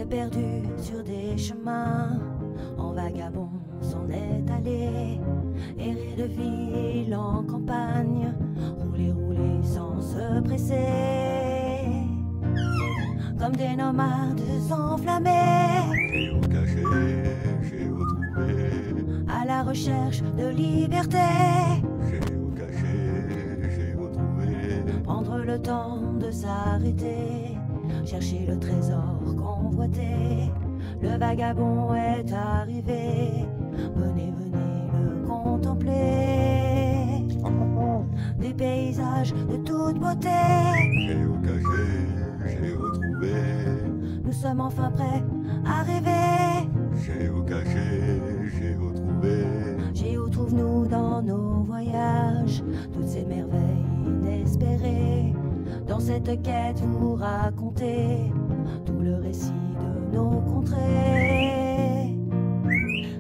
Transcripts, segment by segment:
s'est perdu sur des chemins, en vagabond s'en est allé, errer de ville en campagne, rouler, rouler sans se presser, comme des nomades enflammés, Géocaché, géotrouvé, à la recherche de liberté. géocaché, géotrouvé, Prendre le temps de s'arrêter, chercher le trésor convoité. Le vagabond est arrivé, venez, venez le contempler. Des paysages de toute beauté, géocaché, géotrouvé, nous sommes enfin prêts à rêver. géocaché, géotrouvé, Géo trouve-nous dans nos voyages, toutes ces merveilles inespérées. Dans cette quête vous racontez tout le récit de nos contrées.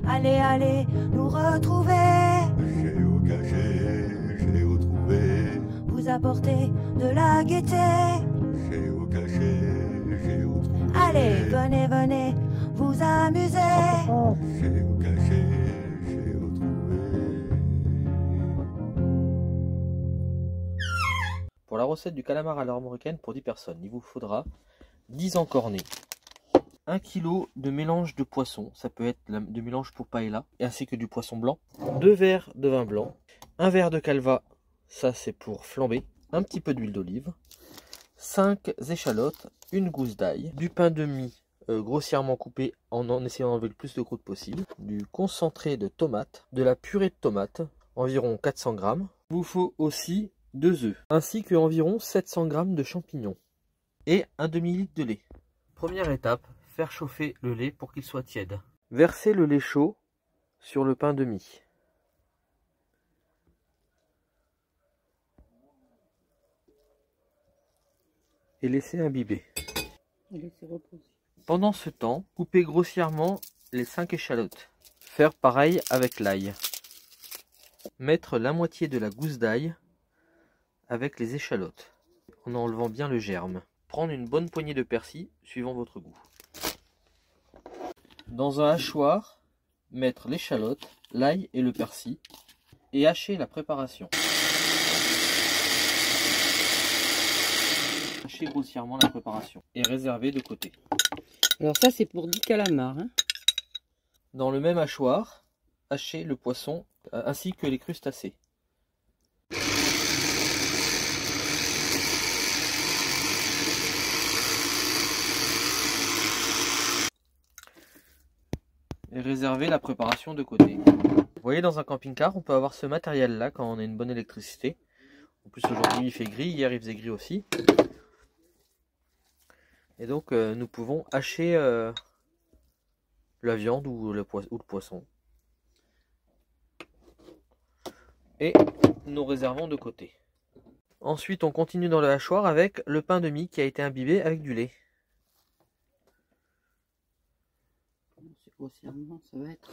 Allez, allez, nous retrouver, géocaché, géotrouvé, vous apporter de la gaieté. géocaché, géotrouvé, Allez, venez, venez, vous amuser. géocaché, géotrouvé. Pour la recette du calamar à l'armoricaine pour 10 personnes, il vous faudra 10 encornés, 1 kg de mélange de poisson, ça peut être de mélange pour paella, ainsi que du poisson blanc, 2 verres de vin blanc, 1 verre de calva, ça c'est pour flamber, un petit peu d'huile d'olive, 5 échalotes, une gousse d'ail, du pain de mie grossièrement coupé en essayant d'enlever le plus de croûte possible, du concentré de tomate, de la purée de tomate, environ 400 g. Il vous faut aussi 2 œufs, ainsi que environ 700 g de champignons et un demi-litre de lait. Première étape, faire chauffer le lait pour qu'il soit tiède. Versez le lait chaud sur le pain de mie. Et laissez imbiber. Pendant ce temps, coupez grossièrement les 5 échalotes. Faire pareil avec l'ail. Mettre la moitié de la gousse d'ail avec les échalotes, en enlevant bien le germe. Prendre une bonne poignée de persil, suivant votre goût. Dans un hachoir, mettre l'échalote, l'ail et le persil, et hacher la préparation. Hacher grossièrement la préparation, et réserver de côté. Alors ça c'est pour 10 calamars. Hein. Dans le même hachoir, hachez le poisson ainsi que les crustacés. Et réserver la préparation de côté. Vous voyez, dans un camping-car, on peut avoir ce matériel-là quand on a une bonne électricité. En plus, aujourd'hui, il fait gris. Hier, il faisait gris aussi. Et donc, nous pouvons hacher la viande ou le poisson. Et nous réservons de côté. Ensuite, on continue dans le hachoir avec le pain de mie qui a été imbibé avec du lait. Grossièrement, ça va être...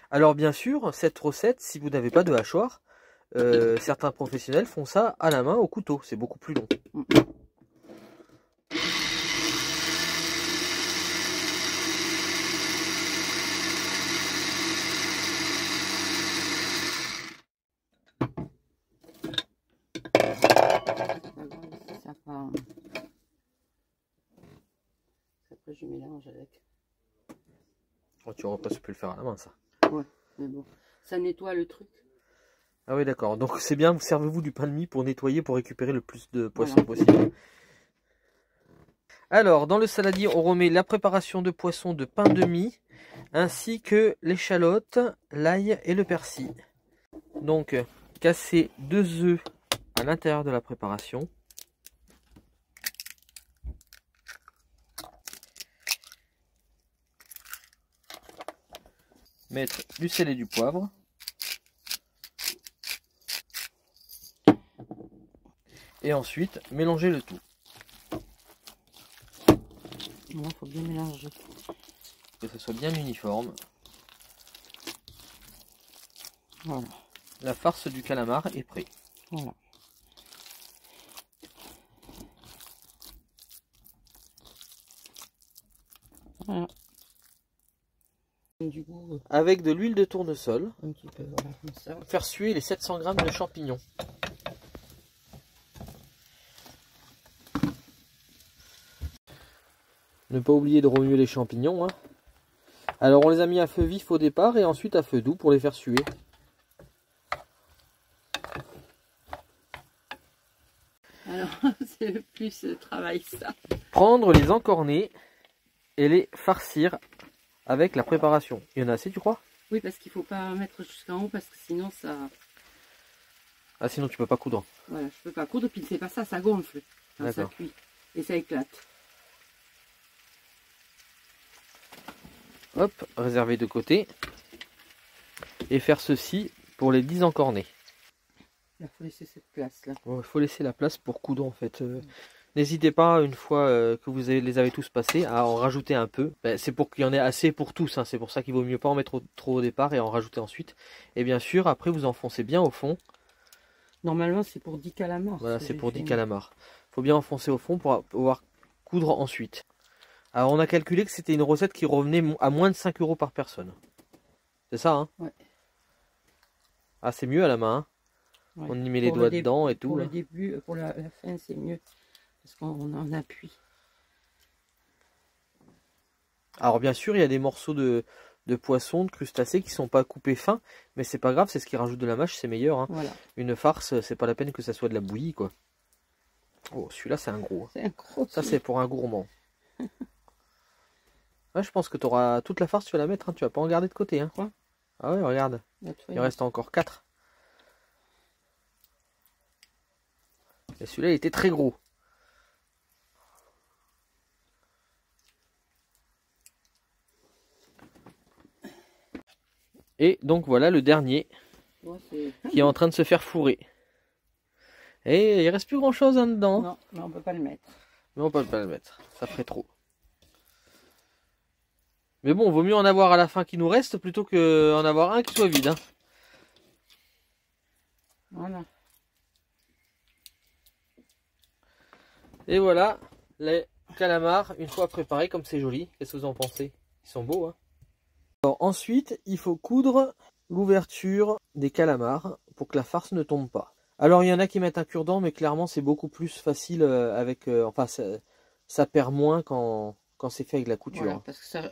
Alors bien sûr, cette recette, si vous n'avez pas de hachoir, certains professionnels font ça à la main au couteau. C'est beaucoup plus long. Après je mélange avec. Oh, tu aurais pas pu le faire à la main, ça. Ouais, mais bon, ça nettoie le truc. Ah oui, d'accord. Donc c'est bien, servez-vous du pain de mie pour nettoyer, pour récupérer le plus de poisson possible. Alors, dans le saladier, on remet la préparation de poisson de pain de mie, ainsi que l'échalote, l'ail et le persil. Donc, cassez 2 œufs à l'intérieur de la préparation. Mettre du sel et du poivre. Et ensuite, mélanger le tout. Il faut bien mélanger. Que ce soit bien uniforme. Voilà. La farce du calamar est prête. Voilà. Voilà. Du goût, Avec de l'huile de tournesol. un petit peu, voilà, comme ça. Faire suer les 700 g de champignons. Ne pas oublier de remuer les champignons. Hein. Alors on les a mis à feu vif au départ et ensuite à feu doux pour les faire suer. Alors, c'est le plus de travail, ça. Prendre les encornets et les farcir avec la préparation. Il y en a assez, tu crois? Oui, parce qu'il ne faut pas mettre jusqu'en haut, parce que sinon ça... Ah, sinon tu peux pas coudre. Voilà, je peux pas coudre, puis c'est pas ça, ça gonfle quand ça cuit. Et ça éclate. Hop, réserver de côté. Et faire ceci pour les 10 encornets. Il faut laisser cette place là. Il faut laisser la place pour coudre en fait. N'hésitez pas, une fois que vous les avez tous passés, à en rajouter un peu. Ben, c'est pour qu'il y en ait assez pour tous. Hein. C'est pour ça qu'il vaut mieux pas en mettre trop au départ et en rajouter ensuite. Et bien sûr, après vous enfoncez bien au fond. Normalement, c'est pour 10 calamars. Voilà, c'est pour 10 calamars. Il faut bien enfoncer au fond pour pouvoir coudre ensuite. Alors on a calculé que c'était une recette qui revenait à moins de 5 € par personne. C'est ça, hein? Ouais. Ah, c'est mieux à la main. Hein. Ouais. On y met les doigts dedans et tout. Pour là. le début, pour la fin, c'est mieux. Parce qu'on en appuie. Alors bien sûr, il y a des morceaux de poisson, de crustacés qui sont pas coupés fins. Mais c'est pas grave, c'est ce qui rajoute de la mâche, c'est meilleur. Hein. Voilà. Une farce, c'est pas la peine que ça soit de la bouillie, quoi. Oh, celui-là, c'est un gros. C'est un gros. Ça, c'est pour un gourmand. Ouais, je pense que tu auras toute la farce, tu vas la mettre, hein. Tu vas pas en garder de côté. Hein. Quoi? Ah ouais, regarde. Il reste encore 4. Et celui-là, il était très gros. Et donc voilà le dernier Ouais, qui est en train de se faire fourrer. Et il reste plus grand chose hein, dedans. Non, mais on peut pas le mettre. Mais on peut pas le mettre, ça ferait trop. Mais bon, vaut mieux en avoir à la fin qui nous reste plutôt qu'en avoir un qui soit vide. Hein. Voilà. Et voilà, les calamars, une fois préparés, comme c'est joli. Qu'est-ce que vous en pensez? Ils sont beaux, hein. Alors ensuite, il faut coudre l'ouverture des calamars pour que la farce ne tombe pas. Alors il y en a qui mettent un cure-dent, mais clairement c'est beaucoup plus facile avec... enfin, ça perd moins quand c'est fait avec la couture. Voilà, parce que ça,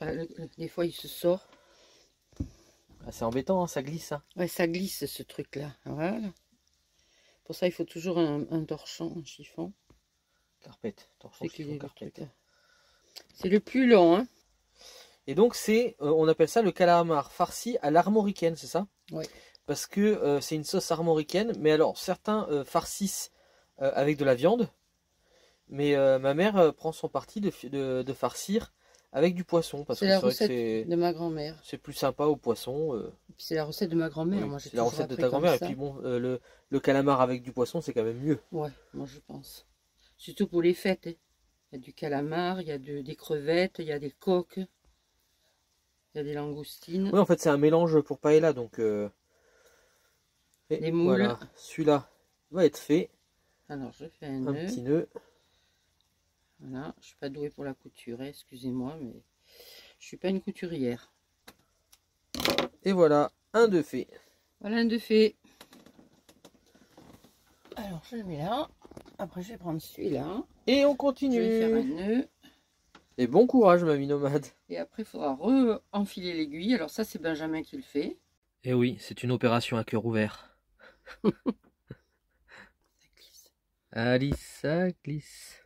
des fois il se sort. Ah, c'est embêtant, hein, ça glisse. Hein. Ouais, ça glisse ce truc-là. Voilà. Pour ça, il faut toujours un torchon, un chiffon. Carpette, torchon, chiffon, carpette. C'est le plus long, hein. Et donc c'est, on appelle ça le calamar farci à l'armoricaine, c'est ça? Oui. Parce que c'est une sauce armoricaine, mais alors certains farcissent avec de la viande, mais ma mère prend son parti de farcir avec du poisson, parce que C'est la c'est vrai recette que de ma grand-mère. c'est plus sympa au poisson. C'est la recette de ma grand-mère. Oui, Moi, c'est la recette de ta grand-mère, et puis bon, le calamar avec du poisson, c'est quand même mieux. Ouais, moi je pense. Surtout pour les fêtes. Hein. Il y a du calamar, il y a des crevettes, il y a des coques, il y a des langoustines. Oui, en fait, c'est un mélange pour paella, donc... Les moules. Voilà, celui-là va être fait. Alors, je fais un Un nœud. petit nœud. Voilà, je suis pas douée pour la couture, hein, excusez-moi, mais je suis pas une couturière. Et voilà, un de fait. Voilà un de fait. Alors, je le mets là. Après, je vais prendre celui-là. Et on Je continue. vais faire un nœud. Et bon courage, mamie nomade. Et après, il faudra re-enfiler l'aiguille. Alors ça, c'est Benjamin qui le fait. Et oui, c'est une opération à cœur ouvert. Ça glisse. Alice, ça glisse.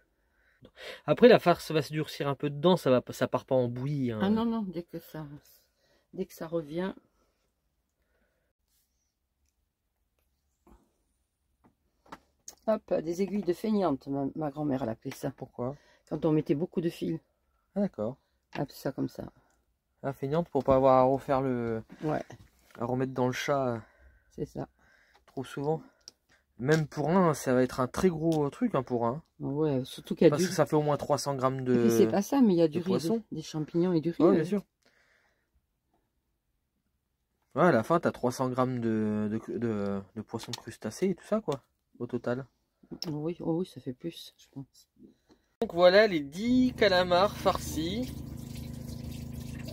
Après, la farce va se durcir un peu dedans, ça part pas en bouillie. Hein. Ah non, non, dès que ça revient. Hop, des aiguilles de feignante, ma grand-mère elle appelait ça. Pourquoi? Quand on mettait beaucoup de fils. Ah, d'accord. Hop, ça comme ça. La feignante pour pas avoir à refaire Ouais, à remettre dans le chat c'est ça. trop souvent. Même pour un, ça va être un très gros truc hein, pour un. Ouais, surtout qu'il y a Parce du... que ça fait au moins 300 grammes Et puis c'est pas ça, mais il y a du riz, poisson. des champignons et du riz. Ouais, bien sûr. Ouais, à la fin, t'as 300 grammes de poisson crustacé et tout ça, quoi, au total. Oui, oh oui, ça fait plus, je pense. Donc voilà les 10 calamars farcis.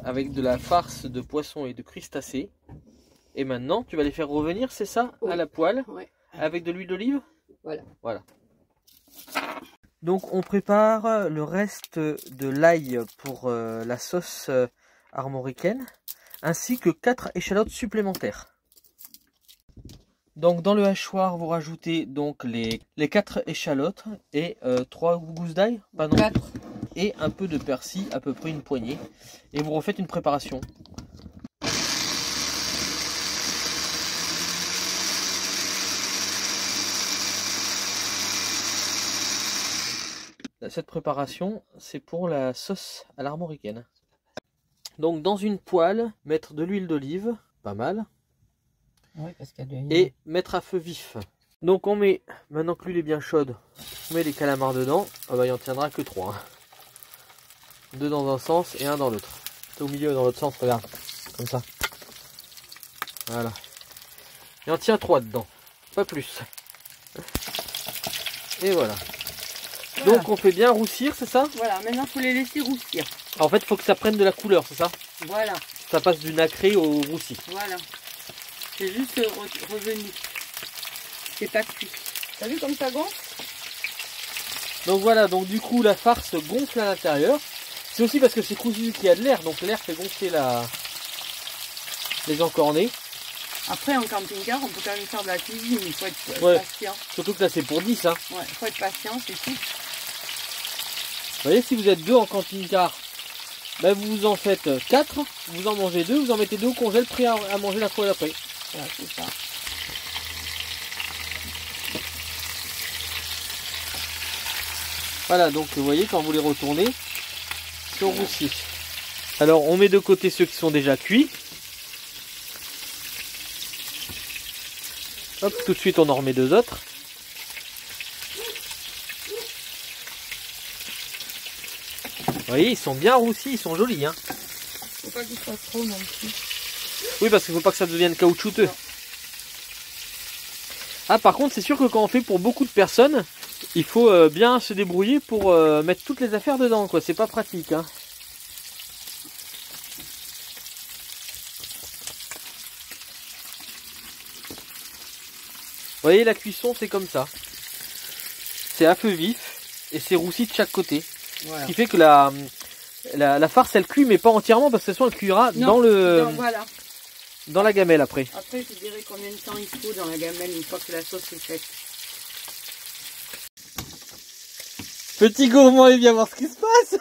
avec de la farce de poisson et de crustacés. Et maintenant, tu vas les faire revenir, c'est ça, Oui. à la poêle, Ouais. avec de l'huile d'olive? Voilà. Voilà. Donc on prépare le reste de l'ail pour la sauce armoricaine, ainsi que 4 échalotes supplémentaires. Donc dans le hachoir, vous rajoutez donc les 4 échalotes et 3 gousses d'ail, pas non, 4. et un peu de persil, à peu près une poignée. Et vous refaites une préparation. Cette préparation, c'est pour la sauce à l'armoricaine. Donc dans une poêle, mettre de l'huile d'olive, pas mal, Oui, parce qu'il y a de... et mettre à feu vif. Donc on met, maintenant que l'huile est bien chaude, on met les calamars dedans. Ah bah il en tiendra que 3. Hein. 2 dans un sens et 1 dans l'autre. C'est au milieu dans l'autre sens, regarde, comme ça. Voilà. Il en tient 3 dedans, pas plus. Et voilà. Voilà. Donc on fait bien roussir, c'est ça? Voilà, maintenant il faut les laisser roussir. En fait, il faut que ça prenne de la couleur, c'est ça? Voilà, Ça passe du nacré au roussi. voilà. C'est juste revenu. C'est pas cuit. T'as vu comme ça gonfle? Donc voilà, donc du coup la farce gonfle à l'intérieur. C'est aussi parce que c'est cousu qu'il y a de l'air, donc l'air fait gonfler les encornés. Après, en camping-car, on peut quand même faire de la cuisine. Il faut être Ouais. patient. Surtout que là c'est pour 10. Hein. Ouais, il faut être patient, c'est tout. Vous voyez, si vous êtes 2 en camping-car, ben vous en faites 4, vous en mangez 2, vous en mettez 2 au congèle, prêt à manger la fois d'après. Voilà, c'est ça. Voilà, donc vous voyez, quand vous les retournez, ils sont roussis. Alors on met de côté ceux qui sont déjà cuits. Hop, tout de suite on en remet 2 autres. Vous voyez, ils sont bien roussis, ils sont jolis. Hein. Faut pas qu'il soit trop non plus. Oui, parce qu'il ne faut pas que ça devienne caoutchouteux. Non. Ah, par contre, c'est sûr que quand on fait pour beaucoup de personnes, il faut bien se débrouiller pour mettre toutes les affaires dedans, quoi. C'est pas pratique. Hein. Vous voyez, la cuisson, c'est comme ça. C'est à feu vif et c'est roussi de chaque côté. Voilà. Ce qui fait que la farce, elle cuit, mais pas entièrement, parce que de toute façon, elle cuira Non, non, voilà. dans la gamelle après. Après, je dirais combien de temps il faut dans la gamelle une fois que la sauce est faite. Petit gourmand, il vient voir ce qui se passe.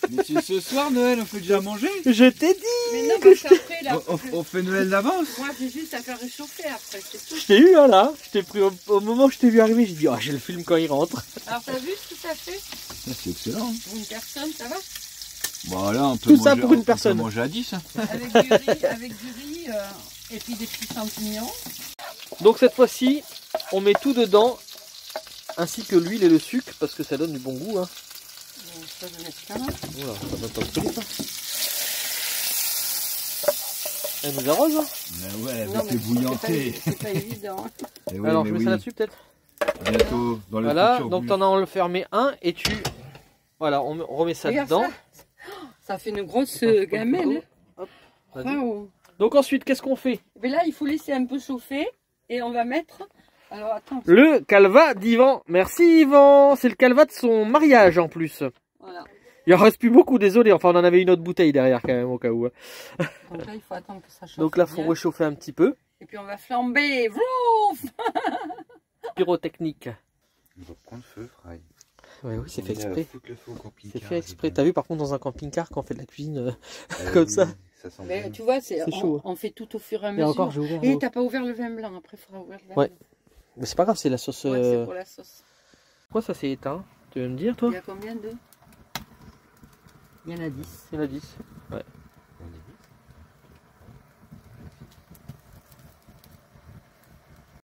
Mais c'est ce soir Noël, on fait déjà manger. Je t'ai dit. Mais non, parce qu'après, là, On fait Noël d'avance. moi, j'ai juste à faire réchauffer après, c'est tout. Je t'ai eu hein, là. Je t'ai pris au moment où je t'ai vu arriver, j'ai dit oh, j'ai le film quand il rentre. Alors, t'as vu ce que ça fait C'est excellent. Hein. pour une personne, ça va? Bon là, on peut Tout manger, ça pour une on peut personne. manger à 10. Hein. Avec du riz et puis des petits champignons. Donc cette fois-ci, on met tout dedans, ainsi que l'huile et le sucre, parce que ça donne du bon goût. Hein. Bon, ça, je vais mettre ça là. Oula, ça donne pas de truc, ça. Elle nous arrose. Hein. Mais ouais, Non, avec mais les bouillantés. c'est pas évident. Hein. Eh oui, Alors mais je mets oui. ça là-dessus peut-être. Bientôt dans le Voilà, futur donc but. t'en as enfermé un et tu... Voilà, on remet ça Regarde dedans. ça. Ça fait une grosse gamelle. Hop, Hein. vas-y. Waouh. Donc ensuite, qu'est-ce qu'on fait? Mais là, il faut laisser un peu chauffer et on va mettre. Alors attends. Le calva d'Yvan. Merci Yvan. C'est le calva de son mariage en plus. Voilà. Il en reste plus beaucoup, désolé. Enfin, on en avait une autre bouteille derrière quand même au cas où. Donc là, il faut attendre que ça chauffe. Donc là, il faut bien. réchauffer un petit peu. Et puis on va flamber. Vrouf. Pyrotechnique. On va prendre feu, Fry. Ouais, oui, c'est fait On est à exprès. foutre le feu au camping-car, C'est fait exprès. évidemment. T'as vu par contre dans un camping-car quand on fait de la cuisine Oui, ça. Ça sent Mais bon. tu vois, C'est chaud. on fait tout au fur et à Et mesure. encore, j'ai ouvert. Et t'as pas ouvert le vin blanc. Après, il faudra ouvrir le vin Ouais. blanc. Mais c'est pas grave, c'est la sauce. Ouais, c'est pour la sauce. Pourquoi ça s'est éteint? Tu veux me dire toi? Il y a combien de? Il y en a 10. Il y en a 10. Ouais. On est vite.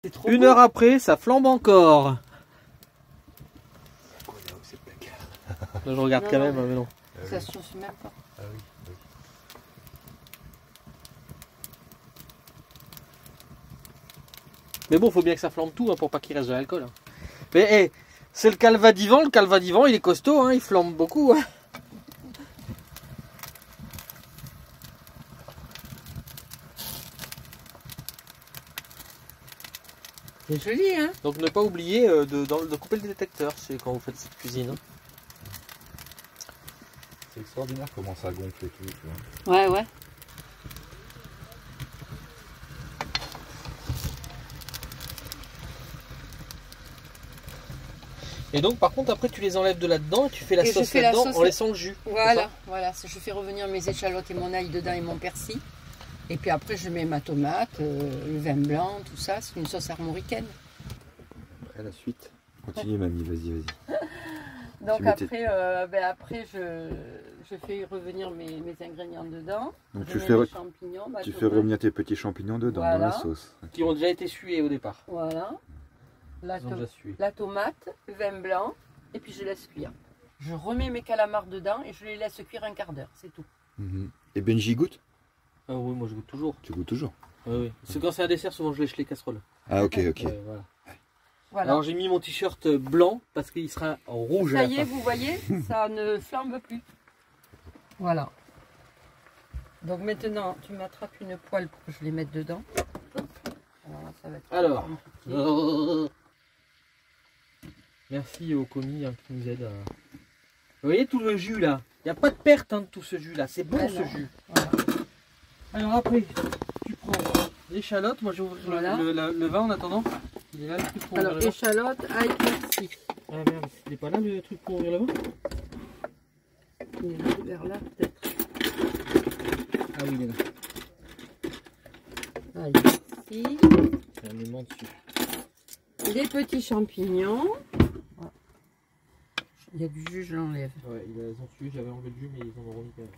C'est trop Une beau. heure après, ça flambe encore. Quoi, là où c'est le placard? Je regarde Non, quand non, même, mais non. Ah Ça oui. se chauffe même pas. Ah oui, oui. Mais bon, faut bien que ça flambe tout hein, pour pas qu'il reste de l'alcool. Hein. Mais hey, c'est le calva d'Yvan. Le calva d'Yvan, il est costaud, hein, il flambe beaucoup. Hein. C'est joli, hein? Donc ne pas oublier de couper le détecteur quand vous faites cette cuisine. Hein. C'est extraordinaire comment ça gonfle et tout. Tu vois. Ouais, ouais. Et donc par contre après tu les enlèves de là-dedans et tu fais la Et je sauce fais la là-dedans sauce en laissant le jus. Voilà, voilà. Je fais revenir mes échalotes et mon ail dedans et mon persil. Et puis après, je mets ma tomate, le vin blanc, tout ça. C'est une sauce armoricaine. Après la suite. Continue mamie, vas-y. Donc Tu mettais- après, je fais revenir mes ingrédients dedans. Donc Je tu mets fais, mes champignons, ma tu fais tomate. revenir tes petits champignons dedans dans la Voilà. sauce. Qui ont déjà été sués au départ. Voilà. La, Ils ont déjà sué. la tomate, le vin blanc, et puis je laisse cuire. Je remets mes calamars dedans et je les laisse cuire un quart d'heure, c'est tout. Mhm. Et Benji goûte? Ah oui, moi je goûte toujours. Tu goûtes toujours? Oui. C'est quand c'est un dessert, souvent je lèche les casseroles. Ah ok. Voilà. Voilà. Alors j'ai mis mon t-shirt blanc parce qu'il sera en rouge à Ça la y est, fin. vous voyez, ça ne flambe plus. Voilà. Donc maintenant, tu m'attrapes une poêle pour que je les mette dedans. Alors, là, ça va être Alors. compliqué. Merci aux commis hein, qui nous aident. Vous voyez tout le jus là? Il n'y a pas de perte hein, de tout ce jus là, c'est bon Ah ce non. jus. Voilà. Alors après, tu prends l'échalote, moi j'ouvre Voilà. le vin en attendant. Il est là le truc pour Alors, ouvrir le vin. échalote, ail, persil. Ah merde, il est pas là le truc pour ouvrir le vin? Il est là, vers là, peut-être. Ah oui, il est là. Ail, persil. C'est un aimant dessus. Les petits champignons. Voilà. Il y a du jus, je l'enlève. Ouais, ils ont suivi, j'avais enlevé le jus mais ils en ont remis quand même.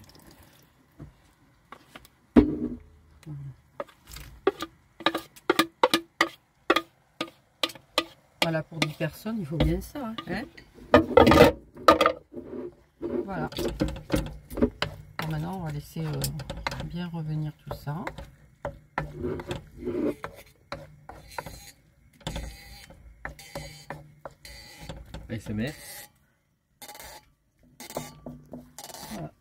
Voilà, pour 10 personnes, il faut bien ça. Hein. Voilà. Bon, maintenant, on va laisser bien revenir tout ça. ASMR. Voilà.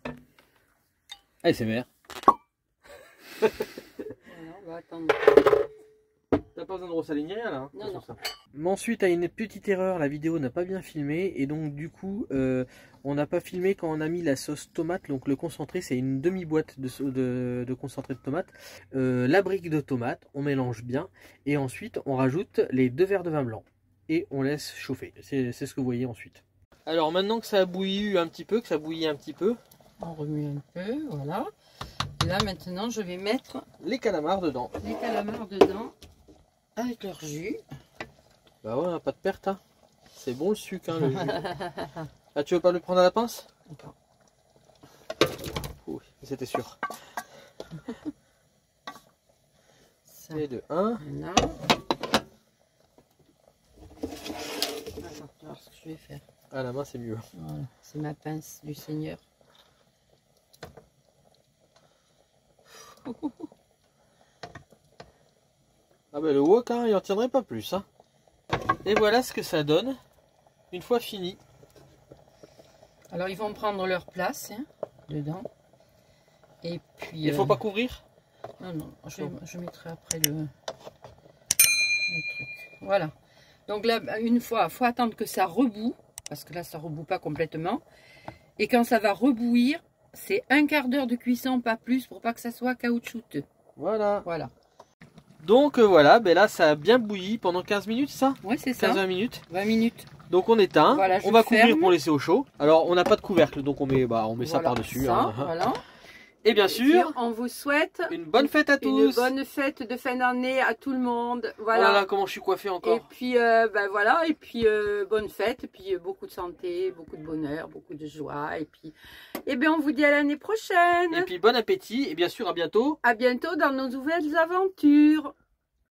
ASMR. Voilà, on va attendre. T'as pas besoin de ressaler ni rien là hein, Non, non. ça. Mais ensuite, à une petite erreur, la vidéo n'a pas bien filmé et donc du coup, on n'a pas filmé quand on a mis la sauce tomate. Donc le concentré, c'est une demi-boîte de concentré de tomate. La brique de tomate, on mélange bien et ensuite on rajoute les 2 verres de vin blanc et on laisse chauffer. C'est ce que vous voyez ensuite. Alors maintenant que ça a bouilli un petit peu, On remue un peu, voilà. Et là, maintenant, je vais mettre les calamars dedans. les calamars dedans avec leur jus. Bah ouais, pas de perte hein. C'est bon le sucre hein, le jus. Ah, tu veux pas le prendre à la pince? D'accord. Oui, c'était sûr. Ça, Et de 1. voilà. Attends, tu vas voir ce que je vais faire. À la main c'est mieux. Voilà, c'est ma pince du Seigneur. Ah bah le wok hein, il en tiendrait pas plus hein. Et voilà ce que ça donne une fois fini. Alors, ils vont prendre leur place hein, dedans. Et puis. Il faut pas couvrir? Non, non, je mettrai après le truc. Voilà. Donc là, une fois, il faut attendre que ça reboue. Parce que là, ça ne reboue pas complètement. Et quand ça va rebouillir, c'est un quart d'heure de cuisson, pas plus, pour pas que ça soit caoutchouteux. Voilà. Voilà. Donc voilà, ben là ça a bien bouilli pendant 15 minutes ça? Ouais, c'est ça. 15-20 minutes. 20 minutes. Donc on éteint, Voilà, on va je couvrir ferme. pour laisser au chaud. Alors on n'a pas de couvercle, donc on met ça Voilà, par-dessus. ça, Hein. voilà. Et bien Et sûr, on vous souhaite une bonne fête à une tous. bonne fête de fin d'année à tout le monde. Oh Voilà. là là, comment je suis coiffé Et encore. puis voilà, et puis bonne fête, et puis beaucoup de santé, beaucoup de bonheur, beaucoup de joie, et puis on vous dit à l'année prochaine. Et puis bon appétit, et bien sûr à bientôt. À bientôt dans nos nouvelles aventures.